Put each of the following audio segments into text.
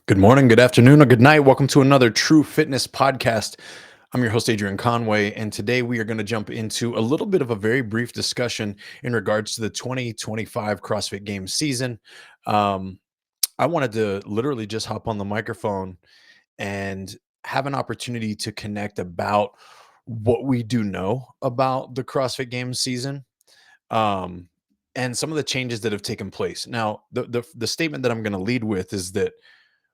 Good morning, good afternoon, or good night. Welcome to another True Fitness podcast. I'm your host, Adrian Conway, and today we are going to jump into a little bit of a very brief discussion in regards to the 2025 CrossFit Games season. Um, I wanted to literally just hop on the microphone and have an opportunity to connect about what we do know about the CrossFit Games season. Um, and some of the changes that have taken place. Now, the statement that I'm going to lead with is that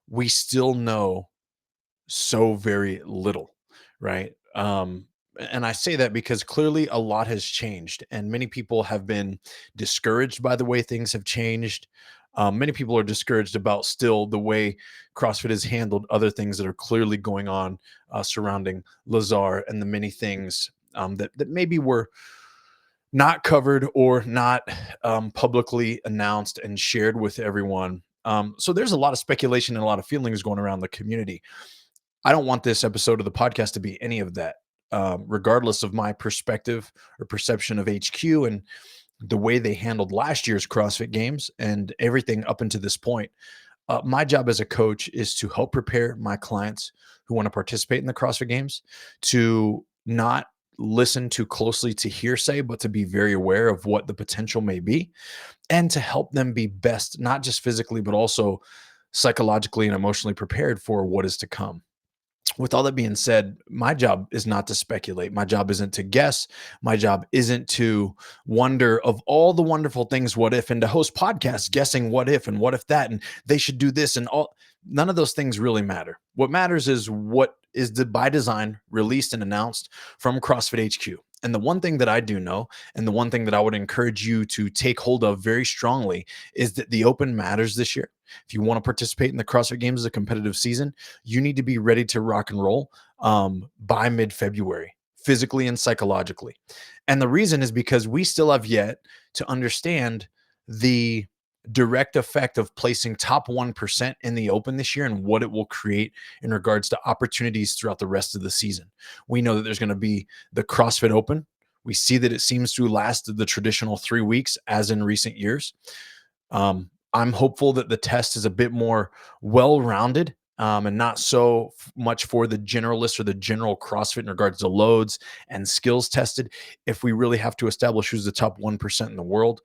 we still know so very little, right? And I say that because clearly a lot has changed, and many people have been discouraged by the way things have changed. Many people are discouraged about still the way CrossFit has handled other things that are clearly going on surrounding Lazar and the many things that maybe were not covered or not publicly announced and shared with everyone. So there's a lot of speculation and a lot of feelings going around the community. I don't want this episode of the podcast to be any of that, regardless of my perspective or perception of HQ and the way they handled last year's CrossFit Games and everything up until this point. My job as a coach is to help prepare my clients who want to participate in the CrossFit Games to not listen too closely to hearsay, but to be very aware of what the potential may be and to help them be best, not just physically, but also psychologically and emotionally prepared for what is to come. With all that being said, my job is not to speculate. My job isn't to guess. My job isn't to wonder of all the wonderful things, what if, and to host podcasts guessing what if and what if that, and they should do this and all. None of those things really matter. What matters is what is by design released and announced from CrossFit HQ. And the one thing that I do know, and the one thing that I would encourage you to take hold of very strongly, is that the open matters this year. If you want to participate in the CrossFit Games as a competitive season, you need to be ready to rock and roll by mid-February, physically and psychologically. And the reason is because we still have yet to understand the direct effect of placing top 1% in the open this year and what it will create in regards to opportunities throughout the rest of the season. We know that there's going to be the CrossFit Open. We see that it seems to last the traditional 3 weeks as in recent years. I'm hopeful that the test is a bit more well-rounded and not so much for the generalist or the general CrossFit in regards to loads and skills tested. If we really have to establish who's the top 1% in the world,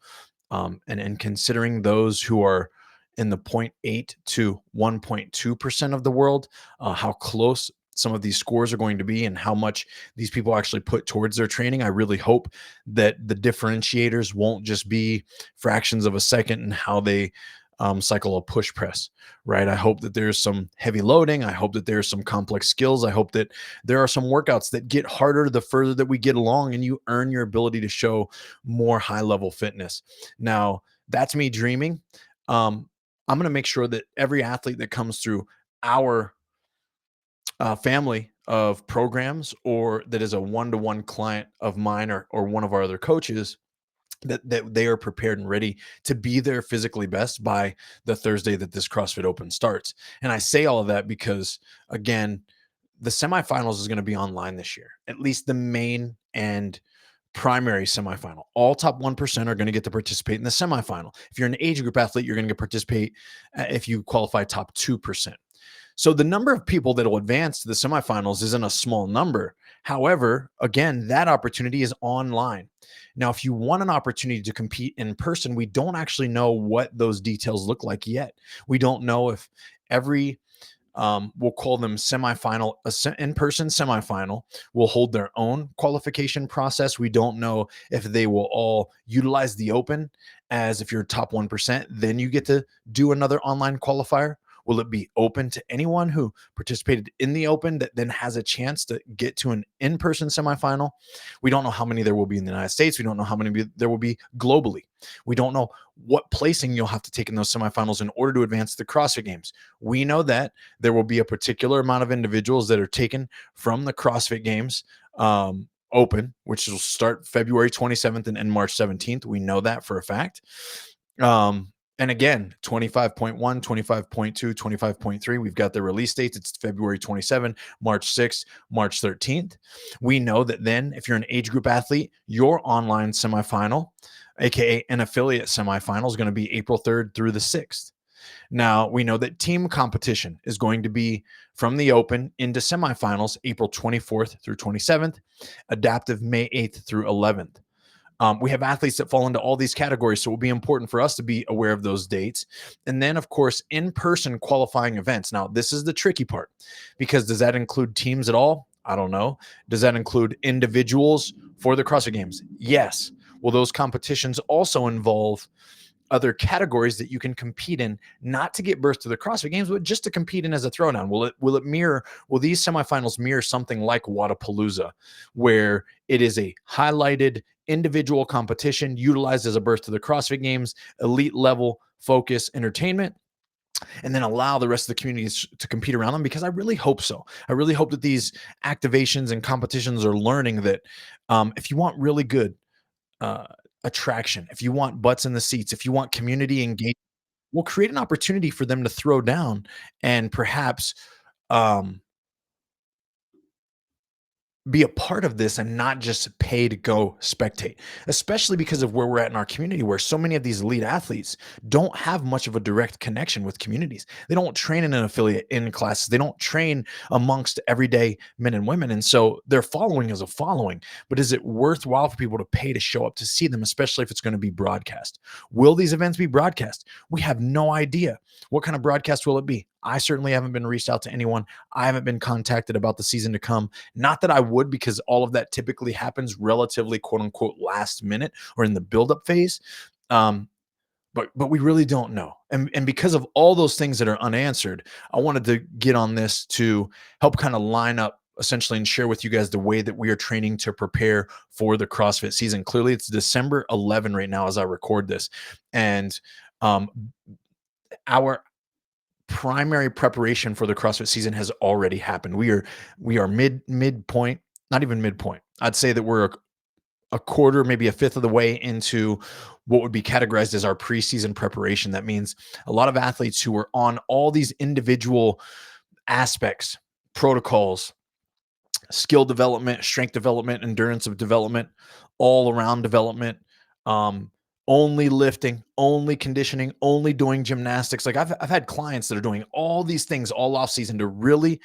and considering those who are in the 0.8 to 1.2% of the world, how close some of these scores are going to be and how much these people actually put towards their training. I really hope that the differentiators won't just be fractions of a second in how they cycle a push press, right? I hope that there's some heavy loading. I hope that there's some complex skills. I hope that there are some workouts that get harder the further that we get along and you earn your ability to show more high level fitness. Now, that's me dreaming. I'm going to make sure that every athlete that comes through our family of programs or that is a one-to-one client of mine or one of our other coaches that they are prepared and ready to be their physically best by the Thursday that this CrossFit Open starts. And I say all of that because, again, the semifinals is going to be online this year, at least the main and primary semifinal. All top 1% are going to get to participate in the semifinal. If you're an age group athlete, you're going to participate if you qualify top 2%. So the number of people that will advance to the semifinals isn't a small number. However, again, that opportunity is online. Now, if you want an opportunity to compete in person, we don't actually know what those details look like yet. We don't know if every we'll call them semifinal, in-person semifinal will hold their own qualification process. We don't know if they will all utilize the open as if you're top 1%, then you get to do another online qualifier. Will it be open to anyone who participated in the open that then has a chance to get to an in-person semifinal? We don't know how many there will be in the United States. We don't know how many there will be globally. We don't know what placing you'll have to take in those semifinals in order to advance the CrossFit Games. We know that there will be a particular amount of individuals that are taken from the CrossFit Games Open, which will start February 27th and end March 17th. We know that for a fact. And again, 25.1, 25.2, 25.3, we've got the release dates. It's February 27, March 6th, March 13th. We know that then if you're an age group athlete, your online semifinal, aka an affiliate semifinal, is going to be April 3rd through the 6th. Now, we know that team competition is going to be from the open into semifinals April 24th through 27th, adaptive May 8th through 11th. We have athletes that fall into all these categories, so it will be important for us to be aware of those dates. And then, of course, in person qualifying events. Now, this is the tricky part because does that include teams at all? I don't know. Does that include individuals for the CrossFit Games? Yes. Will those competitions also involve other categories that you can compete in, not to get birth to the CrossFit Games, but just to compete in as a throwdown? Will these semifinals mirror something like Wadapalooza, where it is a highlighted individual competition utilized as a birth to the CrossFit Games, elite level focus entertainment, and then allow the rest of the communities to compete around them? Because I really hope so. I really hope that these activations and competitions are learning that if you want really good uh, attraction, if you want butts in the seats, if you want community engagement, we'll create an opportunity for them to throw down and perhaps um, be a part of this and not just pay to go spectate, especially because of where we're at in our community, where so many of these elite athletes don't have much of a direct connection with communities. They don't train in an affiliate in classes. They don't train amongst everyday men and women. And so their following is a following, but is it worthwhile for people to pay to show up to see them, especially if it's going to be broadcast? Will these events be broadcast? We have no idea. What kind of broadcast will it be? I certainly haven't been reached out to anyone. I haven't been contacted about the season to come. Not that I would, because all of that typically happens relatively quote unquote last minute or in the buildup phase. Um, but we really don't know. And because of all those things that are unanswered, I wanted to get on this to help kind of line up essentially and share with you guys the way that we are training to prepare for the CrossFit season. Clearly, it's December 11 right now as I record this. And um, our primary preparation for the CrossFit season has already happened. We are midpoint, not even midpoint. I'd say that we're a quarter, maybe a fifth of the way into what would be categorized as our preseason preparation. That means a lot of athletes who are on all these individual aspects, protocols, skill development, strength development, endurance of development, all around development, um, only lifting, only conditioning, only doing gymnastics. Like I've had clients that are doing all these things all off season to really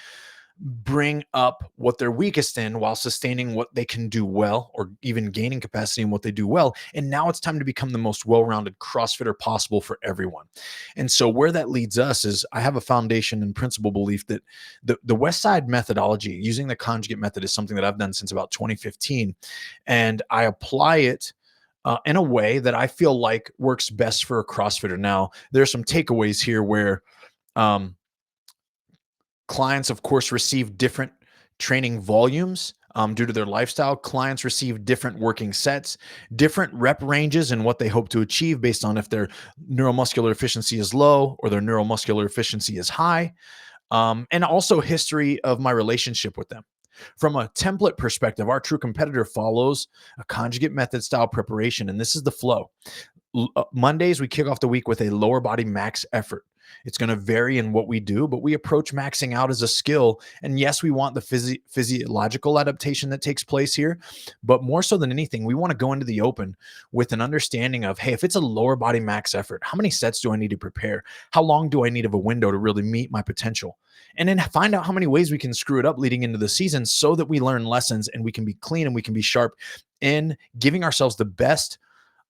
bring up what they're weakest in while sustaining what they can do well, or even gaining capacity in what they do well. And now it's time to become the most well-rounded CrossFitter possible for everyone. And so where that leads us is I have a foundation and principle belief that the West Side methodology, using the conjugate method, is something that I've done since about 2015. And I apply it in a way that I feel like works best for a CrossFitter. Now, there's some takeaways here where um, clients, of course, receive different training volumes due to their lifestyle. Clients receive different working sets, different rep ranges, and what they hope to achieve based on if their neuromuscular efficiency is low or their neuromuscular efficiency is high, and also history of my relationship with them. From a template perspective, our true competitor follows a conjugate method style preparation, and this is the flow. Mondays, we kick off the week with a lower body max effort. It's going to vary in what we do, but we approach maxing out as a skill. And yes, we want the physiological adaptation that takes place here, but more so than anything, we want to go into the open with an understanding of, hey, if it's a lower body max effort, how many sets do I need to prepare? How long do I need of a window to really meet my potential? And then find out how many ways we can screw it up leading into the season so that we learn lessons and we can be clean and we can be sharp in giving ourselves the best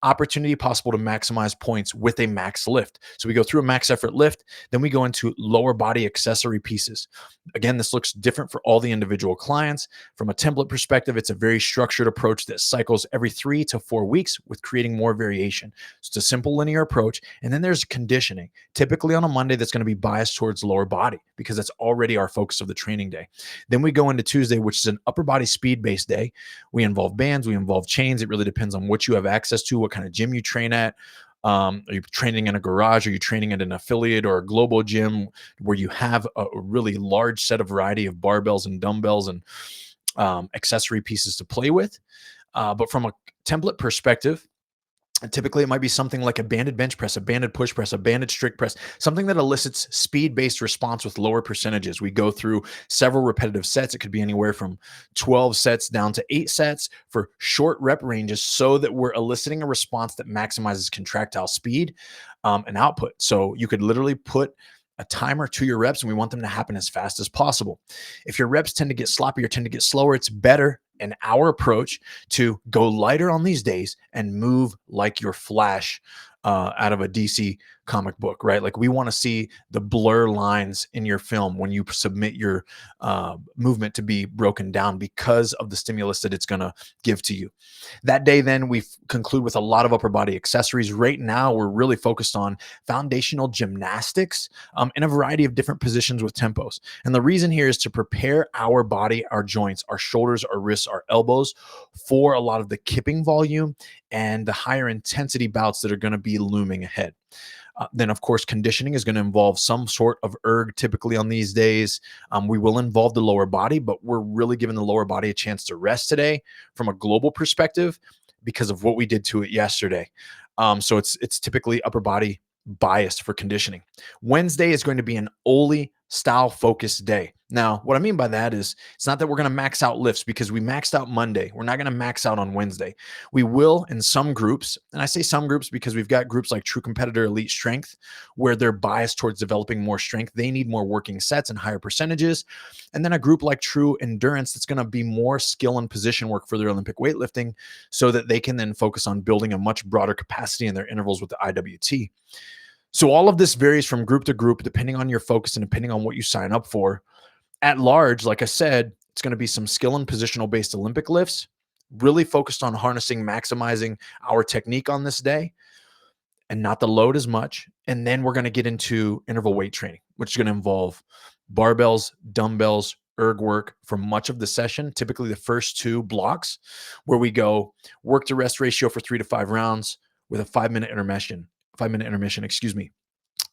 opportunity possible to maximize points with a max lift. So we go through a max effort lift, then we go into lower body accessory pieces. Again, this looks different for all the individual clients. From a template perspective, it's a very structured approach that cycles every 3 to 4 weeks with creating more variation. So it's a simple linear approach. And then there's conditioning, typically on a Monday that's going to be biased towards lower body because that's already our focus of the training day. Then we go into Tuesday, which is an upper body speed based day. We involve bands, we involve chains. It really depends on what you have access to, what kind of gym you train at. Are you training in a garage? Are you training at an affiliate or a global gym where you have a really large set of variety of barbells and dumbbells and accessory pieces to play with? But from a template perspective, Typically, it might be something like a banded bench press, a banded push press, a banded strict press, something that elicits speed-based response with lower percentages. We go through several repetitive sets. It could be anywhere from 12 sets down to 8 sets for short rep ranges so that we're eliciting a response that maximizes contractile speed and output. So you could literally put a timer to your reps, and we want them to happen as fast as possible. If your reps tend to get sloppy or tend to get slower, it's better in our approach to go lighter on these days and move like your Flash out of a DC comic book, right? Like we want to see the blur lines in your film when you submit your movement to be broken down because of the stimulus that it's going to give to you. That day, then we conclude with a lot of upper body accessories. Right now, we're really focused on foundational gymnastics in a variety of different positions with tempos. And the reason here is to prepare our body, our joints, our shoulders, our wrists, our elbows for a lot of the kipping volume and the higher intensity bouts that are going to be looming ahead. Then, of course, conditioning is going to involve some sort of erg typically on these days. We will involve the lower body, but we're really giving the lower body a chance to rest today from a global perspective because of what we did to it yesterday. So it's typically upper body biased for conditioning. Wednesday is going to be an Oli style focused day. Now, what I mean by that is it's not that we're going to max out lifts because we maxed out Monday. We're not going to max out on Wednesday. We will in some groups, and I say some groups because we've got groups like TTRU Competitor Elite Strength where they're biased towards developing more strength. They need more working sets and higher percentages. And then a group like TTRU Endurance that's going to be more skill and position work for their Olympic weightlifting so that they can then focus on building a much broader capacity in their intervals with the IWT. So all of this varies from group to group, depending on your focus and depending on what you sign up for. At large, like I said, it's going to be some skill and positional based Olympic lifts, really focused on harnessing, maximizing our technique on this day and not the load as much. And then we're going to get into interval weight training, which is going to involve barbells, dumbbells, erg work for much of the session, typically the first 2 blocks, where we go work to rest ratio for 3 to 5 rounds with a 5-minute intermission. 5-minute intermission, excuse me.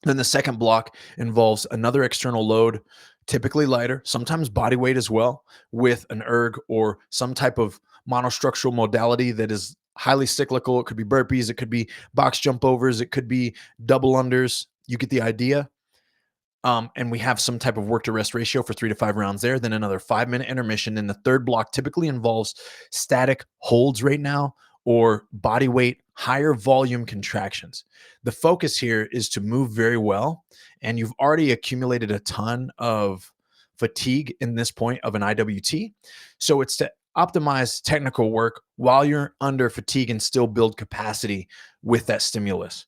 Then the second block involves another external load, typically lighter, sometimes body weight as well, with an erg or some type of monostructural modality that is highly cyclical. It could be burpees, it could be box jump overs, it could be double unders. You get the idea. And we have some type of work to rest ratio for 3 to 5 rounds there, then another 5-minute intermission. And the third block typically involves static holds right now or body weight, higher volume contractions. The focus here is to move very well. And you've already accumulated a ton of fatigue in this point of an IWT. So it's to optimize technical work while you're under fatigue and still build capacity with that stimulus.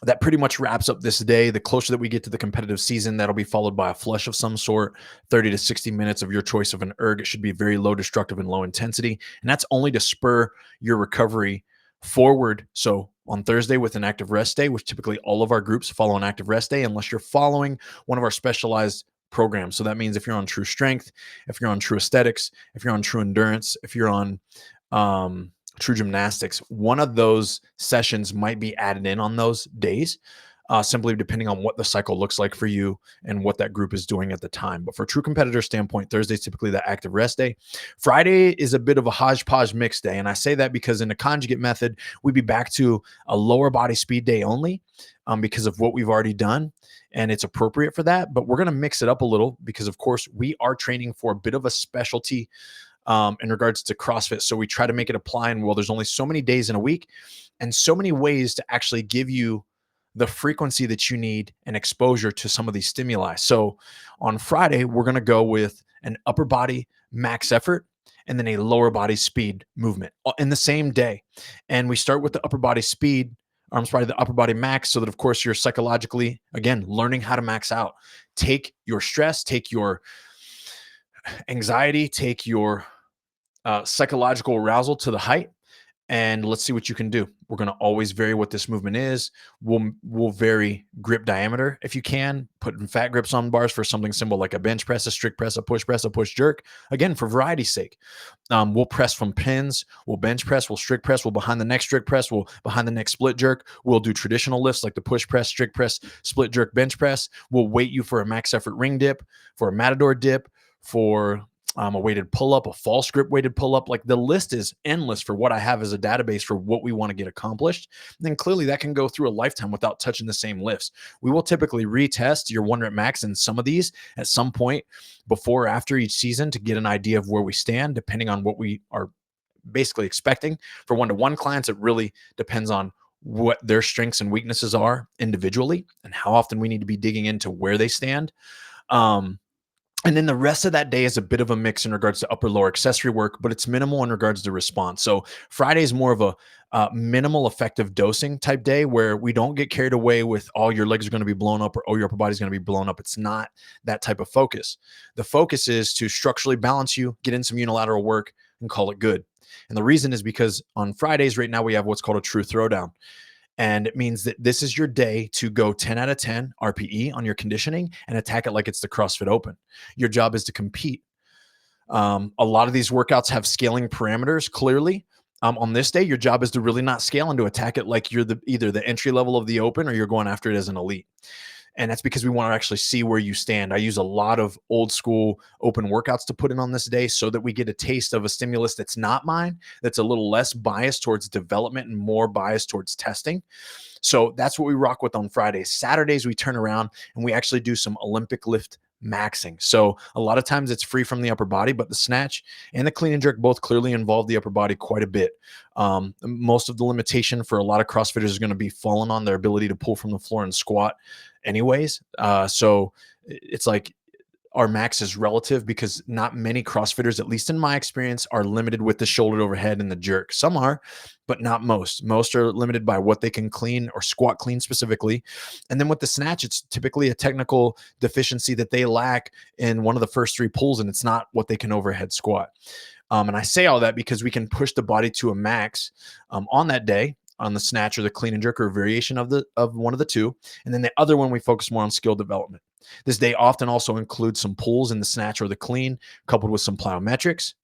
That pretty much wraps up this day. The closer that we get to the competitive season, that'll be followed by a flush of some sort, 30 to 60 minutes of your choice of an erg. It should be very low destructive and low intensity. And that's only to spur your recovery forward. So on Thursday with an active rest day, which typically all of our groups follow an active rest day, unless you're following one of our specialized programs. So that means if you're on True Strength, if you're on True Aesthetics, if you're on True Endurance, if you're on True Gymnastics, one of those sessions might be added in on those days, simply depending on what the cycle looks like for you and what that group is doing at the time. But for True Competitor standpoint, Thursday is typically the active rest day. Friday is a bit of a hodgepodge mix day. And I say that because in the conjugate method, we'd be back to a lower body speed day only because of what we've already done. And it's appropriate for that. But we're going to mix it up a little because, of course, we are training for a bit of a specialty in regards to CrossFit. So we try to make it apply. And well, there's only so many days in a week and so many ways to actually give you the frequency that you need and exposure to some of these stimuli. So on Friday, we're going to go with an upper body max effort and then a lower body speed movement in the same day. And we start with the upper body speed, the upper body max, so that of course you're psychologically, again, learning how to max out. Take your stress, take your anxiety, take your psychological arousal to the height, and let's see what you can do. We're going to always vary what this movement is. We'll vary grip diameter if you can, putting fat grips on bars for something simple like a bench press, a strict press, a push jerk. Again, for variety's sake, we'll press from pins. We'll bench press. We'll strict press. We'll behind the neck strict press. We'll behind the neck split jerk. We'll do traditional lifts like the push press, strict press, split jerk, bench press. We'll weight you for a max effort ring dip, for a matador dip, for a weighted pull-up, a false grip weighted pull-up. Like the list is endless for what I have as a database for what we want to get accomplished. And then clearly that can go through a lifetime without touching the same lifts. We will typically retest your 1 rep max in some of these at some point before or after each season to get an idea of where we stand, depending on what we are basically expecting. For one-to-one clients, it really depends on what their strengths and weaknesses are individually and how often we need to be digging into where they stand. Um, and then the rest of that day is a bit of a mix in regards to upper lower accessory work, but it's minimal in regards to response. So Friday is more of a minimal effective dosing type day where we don't get carried away with all your legs are going to be blown up or oh your upper body's going to be blown up. It's not that type of focus. The focus is to structurally balance you, get in some unilateral work, and call it good. And the reason is because on Fridays right now we have what's called a true throwdown. And it means that this is your day to go 10 out of 10 RPE on your conditioning and attack it like it's the CrossFit Open. Your job is to compete. A lot of these workouts have scaling parameters clearly. On this day, your job is to really not scale and to attack it like you're either the entry level of the open or you're going after it as an elite. And that's because we want to actually see where you stand. I use a lot of old school open workouts to put in on this day so that we get a taste of a stimulus that's not mine, that's a little less biased towards development and more biased towards testing. So that's what we rock with on Fridays. Saturdays, we turn around and we actually do some Olympic lift maxing. So a lot of times it's free from the upper body, but the snatch and the clean and jerk both clearly involve the upper body quite a bit. Most of the limitation for a lot of CrossFitters is going to be falling on their ability to pull from the floor and squat anyways. So it's like our max is relative because not many CrossFitters, at least in my experience, are limited with the shoulder overhead and the jerk. Some are, but not most. Most are limited by what they can clean or squat clean specifically. And then with the snatch, it's typically a technical deficiency that they lack in one of the first 3 pulls, and it's not what they can overhead squat. And I say all that because we can push the body to a max on that day on the snatch or the clean and jerk or variation of one of the two. And then the other one, we focus more on skill development. This day often also includes some pulls in the snatch or the clean, coupled with some plyometrics.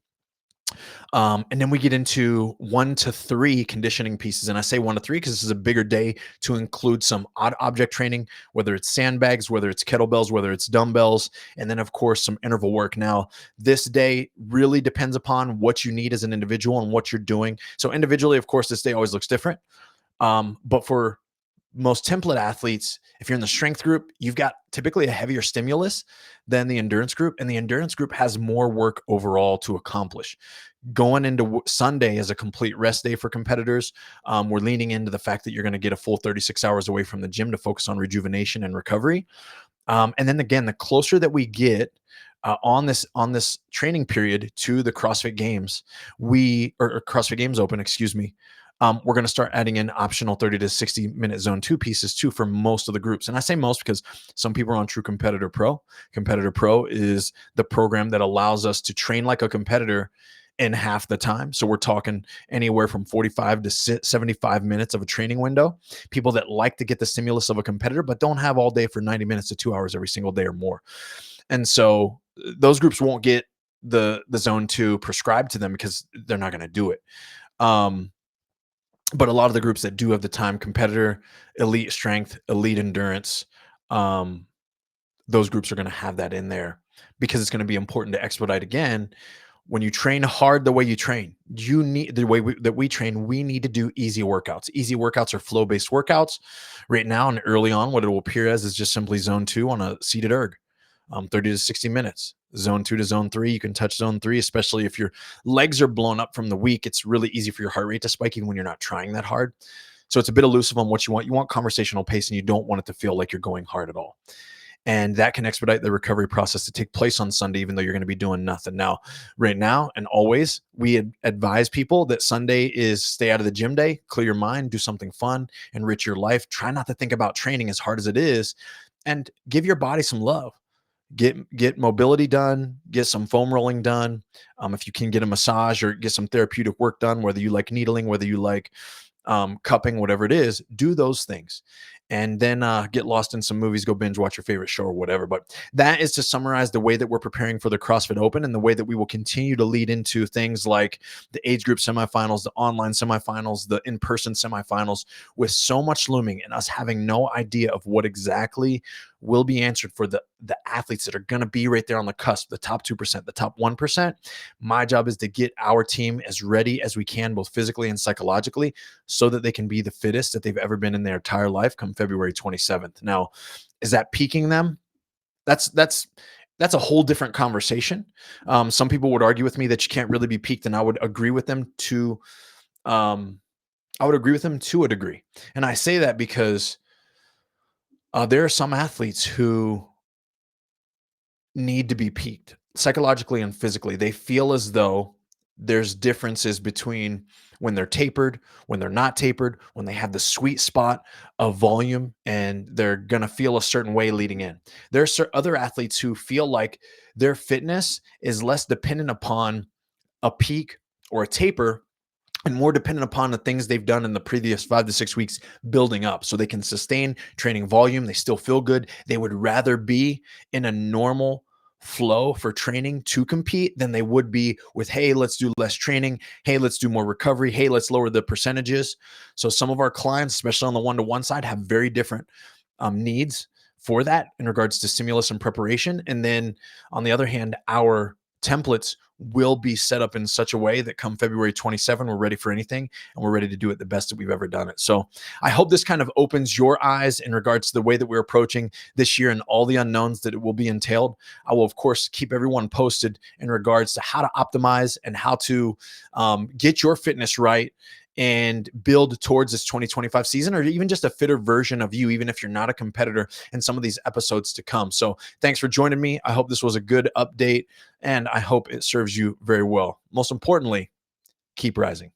And then we get into 1 to 3 conditioning pieces. And I say 1 to 3 because this is a bigger day to include some odd object training, whether it's sandbags, whether it's kettlebells, whether it's dumbbells, and then, of course, some interval work. Now, this day really depends upon what you need as an individual and what you're doing. So individually, of course, this day always looks different. But for most template athletes, if you're in the strength group, you've got typically a heavier stimulus than the endurance group, and the endurance group has more work overall to accomplish. Going into Sunday as a complete rest day for competitors, we're leaning into the fact that you're going to get a full 36 hours away from the gym to focus on rejuvenation and recovery. And then again, the closer that we get on this training period to the CrossFit Games, or CrossFit Games Open, excuse me, we're going to start adding in optional 30 to 60 minute zone 2 pieces too for most of the groups. And I say most because some people are on True Competitor Pro. Competitor Pro is the program that allows us to train like a competitor in half the time. So we're talking anywhere from 45 to 75 minutes of a training window. People that like to get the stimulus of a competitor, but don't have all day for 90 minutes to 2 hours every single day or more. And so those groups won't get the zone 2 prescribed to them because they're not going to do it. But a lot of the groups that do have the time, competitor, elite strength, elite endurance, those groups are going to have that in there because it's going to be important to expedite again. When you train hard the way you train, you need the way that we train, we need to do easy workouts. Easy workouts are flow-based workouts. Right now and early on, what it will appear as is just simply zone 2 on a seated erg, 30 to 60 minutes. Zone 2 to zone 3, you can touch zone 3, especially if your legs are blown up from the week. It's really easy for your heart rate to spike even when you're not trying that hard. So it's a bit elusive on what you want. You want conversational pace and you don't want it to feel like you're going hard at all. And that can expedite the recovery process to take place on Sunday, even though you're going to be doing nothing. Now, right now and always, we advise people that Sunday is stay out of the gym day, clear your mind, do something fun, enrich your life. Try not to think about training as hard as it is, and give your body some love. Get mobility done, get some foam rolling done. If you can get a massage or get some therapeutic work done, whether you like needling, whether you like cupping, whatever it is, do those things. And then get lost in some movies, go binge watch your favorite show or whatever. But that is to summarize the way that we're preparing for the CrossFit Open and the way that we will continue to lead into things like the age group semifinals, the online semifinals, the in-person semifinals, with so much looming and us having no idea of what exactly will be answered for the athletes that are going to be right there on the cusp, the top 2%, the top 1%. My job is to get our team as ready as we can, both physically and psychologically, so that they can be the fittest that they've ever been in their entire life come February 27th. Now, is that peaking them? That's a whole different conversation. Some people would argue with me that you can't really be peaked, and I would agree with them to um, a degree. And I say that because there are some athletes who need to be peaked psychologically and physically. They feel as though there's differences between when they're tapered, when they're not tapered, when they have the sweet spot of volume, and they're going to feel a certain way leading in. There's other athletes who feel like their fitness is less dependent upon a peak or a taper and more dependent upon the things they've done in the previous 5 to 6 weeks building up, so they can sustain training volume. They still feel good. They would rather be in a normal flow for training to compete than they would be with, hey, let's do less training. Hey, let's do more recovery. Hey, let's lower the percentages. So some of our clients, especially on the one-to-one side, have very different needs for that in regards to stimulus and preparation. And then on the other hand, our templates will be set up in such a way that come February 27, we're ready for anything, and we're ready to do it the best that we've ever done it. So I hope this kind of opens your eyes in regards to the way that we're approaching this year and all the unknowns that it will be entailed. I will, of course, keep everyone posted in regards to how to optimize and how to get your fitness right and build towards this 2025 season, or even just a fitter version of you, even if you're not a competitor, in some of these episodes to come. So thanks for joining me. I hope this was a good update, and I hope it serves you very well. Most importantly, keep rising.